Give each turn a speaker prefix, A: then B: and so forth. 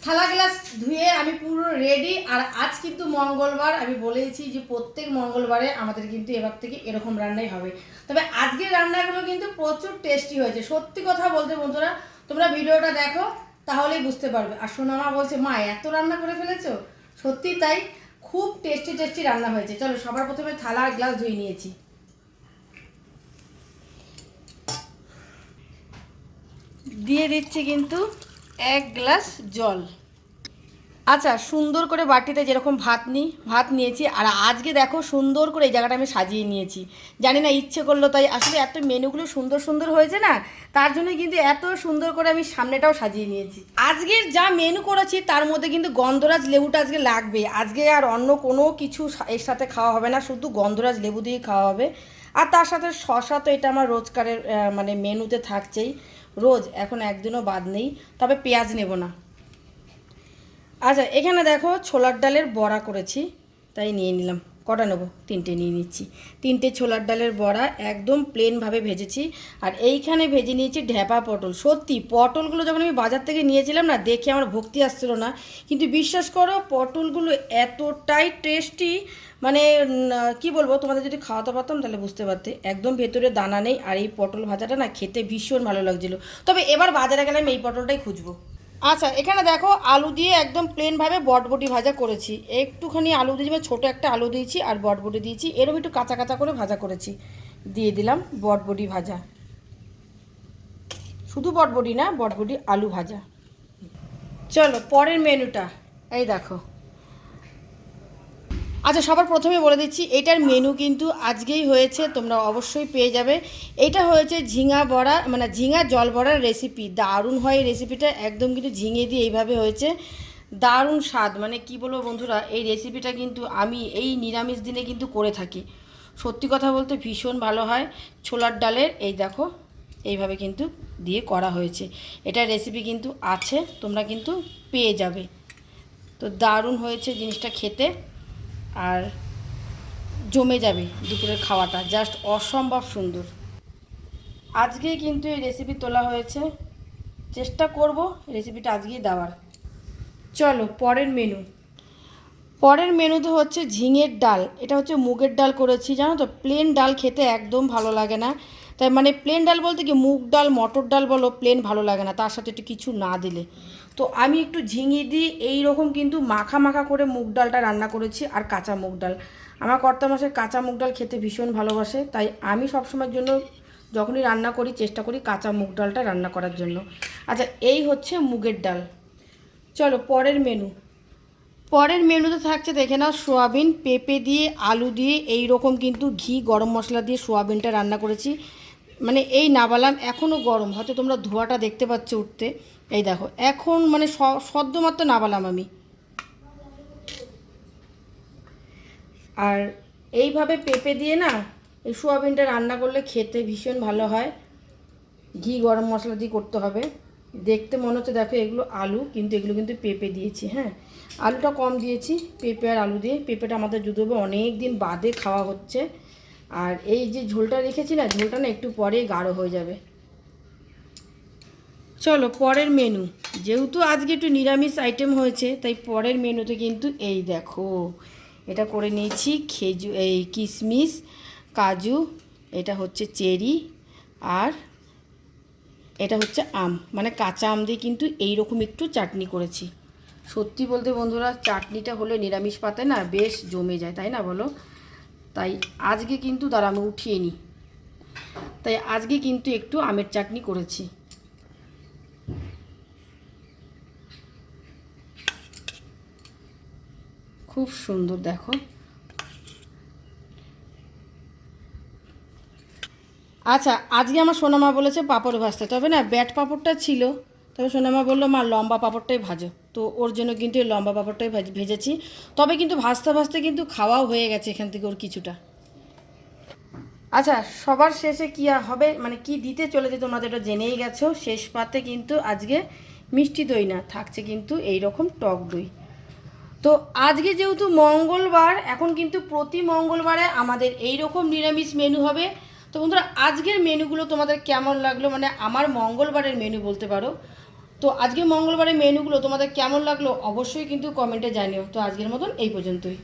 A: থালা গ্লাস ধুয়ে আমি পুরো রেডি। আর আজ কিন্তু মঙ্গলবার, আমি বলেছি যে প্রত্যেক মঙ্গলবারে আমাদের কিন্তু এবার থেকে এরকম রান্নাই হবে। তবে আজকের রান্নাগুলো কিন্তু প্রচুর টেস্টি হয়েছে, সত্যি কথা বলতে বন্ধুরা। তোমরা ভিডিওটা দেখো তাহলেই বুঝতে পারবে। আর সোনামা বলছে মা এত রান্না করে ফেলেছো, সত্যি তাই, খুব টেস্টি টেস্টি রান্না হয়েছে। চলো সবার প্রথমে থালা আর গ্লাস ধুয়ে নিয়েছি, দিয়ে দিচ্ছি কিন্তু 1 গ্লাস জল। আচ্ছা, সুন্দর করে বাটিতে যেরকম ভাত নিয়েছি। আর আজকে দেখো সুন্দর করে এই জায়গাটা আমি সাজিয়ে নিয়েছি, জানি না ইচ্ছে করলো তাই। আসলে এত মেনুগুলো সুন্দর সুন্দর হয়েছে না, তার জন্য কিন্তু এত সুন্দর করে আমি সামনেটাও সাজিয়ে নিয়েছি। আজকের যা মেনু করেছি তার মধ্যে কিন্তু গন্ধরাজ লেবুটা আজকে লাগবে। আজকে আর অন্য কোনো কিছু এর সাথে খাওয়া হবে না, শুধু গন্ধরাজ লেবু দিয়েই খাওয়া হবে। আর তার সাথে শশা তো এটা আমার রোজকারের মানে মেনুতে থাকছেই, রোজ, এখন একদিনও বাদ নেই। তবে পেঁয়াজ নেব না। আচ্ছা, এখানে দেখো ছোলার ডালের বড়া করেছি, তাই নিয়ে নিলাম। কটা নেবো? 3টে নিয়ে নিচ্ছি। 3টে ছোলার ডালের বড়া একদম প্লেনভাবে ভেজেছি। আর এইখানে ভেজে নিয়েছি ঢ্যাপা পটল। সত্যি পটলগুলো যখন আমি বাজার থেকে নিয়েছিলাম না, দেখে আমার ভক্তি আসছিল না, কিন্তু বিশ্বাস করো পটলগুলো এতটাই টেস্টি, মানে কি বলবো, তোমাদের যদি খাওয়াতে পারতাম তাহলে বুঝতে পারতে। একদম ভেতরে দানা নেই। আর এই পটল ভাজাটা না খেতে ভীষণ ভালো লাগছিলো। তবে এবার বাজারে গেলে আমি এই পটলটাই খুঁজবো। আচ্ছা, এখানে দেখো আলু দিয়ে একদম প্লেনভাবে বটবটি ভাজা করেছি। একটুখানি আলু দিয়েছি, ছোটো একটা আলু দিয়েছি আর বটবটি দিয়েছি, এরকম একটু কাঁচা কাঁচা করে ভাজা করেছি। দিয়ে দিলাম বটবটি ভাজা, শুধু বটবটি না, বটবটি আলু ভাজা। চলো পরের মেনুটা এই দেখো। আচ্ছা, সবার প্রথমে বলে দিচ্ছি এটার মেনু কিন্তু আজকেই হয়েছে, তোমরা অবশ্যই পেয়ে যাবে। এটা হয়েছে ঝিঙা বড়া, মানে ঝিঙা জল বড়ার রেসিপি। দারুণ হয় এই রেসিপিটা, একদম কিন্তু ঝিঙে দিয়ে এইভাবে হয়েছে, দারুণ স্বাদ। মানে কি বলবো বন্ধুরা, এই রেসিপিটা কিন্তু আমি এই নিরামিষ দিনে কিন্তু করে থাকি। সত্যি কথা বলতে ভীষণ ভালো হয়। ছোলার ডালের এই দেখো এইভাবে কিন্তু দিয়ে করা হয়েছে। এটার রেসিপি কিন্তু আছে, তোমরা কিন্তু পেয়ে যাবে। তো দারুণ হয়েছে জিনিসটা খেতে, আর জমে যাবে দুপুরের খাওয়াটা, জাস্ট অসম্ভব সুন্দর। আজকেই কিন্তু এই রেসিপি তোলা হয়েছে, চেষ্টা করব রেসিপিটা আজকেই দেওয়ার। চলো পরের মেনু। পরের মেনুতে হচ্ছে ঝিঙের ডাল। এটা হচ্ছে মুগের ডাল করেছি, জানো তো প্লেন ডাল খেতে একদম ভালো লাগে না। তাই মানে প্লেন ডাল বলতে কি, মুগ ডাল মটর ডাল বলো, প্লেন ভালো লাগে না তার সাথে একটু কিছু না দিলে। তো আমি একটু ঝিঙে দিই এইরকম কিন্তু মাখা মাখা করে মুগ ডালটা রান্না করেছি। আর কাঁচা মুগ ডাল, আমার কর্তামশাই কাঁচা মুগ ডাল খেতে ভীষণ ভালোবাসে, তাই আমি সবসময়ের জন্য যখনই রান্না করি চেষ্টা করি কাঁচা মুগ ডালটা রান্না করার জন্য। আচ্ছা, এই হচ্ছে মুগের ডাল। চলো পরের মেনু। পরের মেনুতে থাকছে দেখে নাও সোয়াবিন, পেঁপে দিয়ে আলু দিয়ে এই রকম কিন্তু ঘি গরম মশলা দিয়ে সোয়াবিনটা রান্না করেছি। মানে এই নাবালাম, এখনও গরম, হয়তো তোমরা ধোঁয়াটা দেখতে পাচ্ছ উঠতে। এই দেখো এখন মানে সদ্যমাত্র নাবালাম আমি। আর এইভাবে পেঁপে দিয়ে না এই সোয়াবিনটা রান্না করলে খেতে ভীষণ ভালো হয়। ঘি গরম মশলা দিয়ে করতে হবে। দেখতে মনে হচ্ছে দেখো এগুলো আলু, কিন্তু এগুলো কিন্তু পেঁপে দিয়েছি। হ্যাঁ, আলুটা কম দিয়েছি, পেঁপে আর আলু দিয়ে। পেঁপেটা আমাদের যদিও অনেক দিন বাদে খাওয়া হচ্ছে। আর এই যে ঝোলটা রেখেছি না, ঝোলটা না একটু পরেই গাঢ় হয়ে যাবে। চলো পরের মেনু। যেহেতু আজকে একটু নিরামিষ আইটেম হয়েছে, তাই পরের মেনুতে কিন্তু এই দেখো এটা করে নিয়েছি এই কিশমিশ, কাজু, এটা হচ্ছে চেরি, আর এটা হচ্ছে আম, মানে কাঁচা আম দিয়ে কিন্তু এইরকম একটু চাটনি করেছি। সত্যি বলতে বন্ধুরা, চাটনিটা হলে নিরামিষ পাতে না বেশ জমে যায়, তাই না বলো? তাই আজকে কিন্তু দাঁড়া আমি উঠিয়ে নিই, তাই আজকে কিন্তু একটু আমের চাটনি করেছি। খুব সুন্দর দেখো। আচ্ছা, আজকে আমার সোনামা বলেছে পাঁপড় ভাজতে, তবে না ব্যাট পাঁপড়টা ছিল, তবে সোনামা বললো মা লম্বা পাঁপড়টাই ভাজো, তো ওর জন্য কিন্তু এই লম্বা পাঁপড়টাই ভেজেছি। তবে কিন্তু ভাজতে ভাজতে কিন্তু খাওয়াও হয়ে গেছে এখান থেকে ওর কিছুটা। আচ্ছা, সবার শেষে কী হবে, মানে কি দিতে চলেছে তোমরা এটা জেনেই গেছো। শেষ পাতে কিন্তু আজকে মিষ্টি দই না, থাকছে কিন্তু এই রকম টক দই। তো আজকে যেহেতু মঙ্গলবার, এখন কিন্তু প্রতি মঙ্গলবারে আমাদের এই রকম নিরামিষ মেনু হবে। তো বন্ধুরা, আজকের মেনুগুলো তোমাদের কেমন লাগলো, মানে আমার মঙ্গলবারের মেনু বলতে পারো। তো আজকে মঙ্গলবারের মেনুগুলো তোমাদের কেমন লাগলো অবশ্যই কিন্তু কমেন্টে জানিও। তো আজকের মতন এই পর্যন্তই।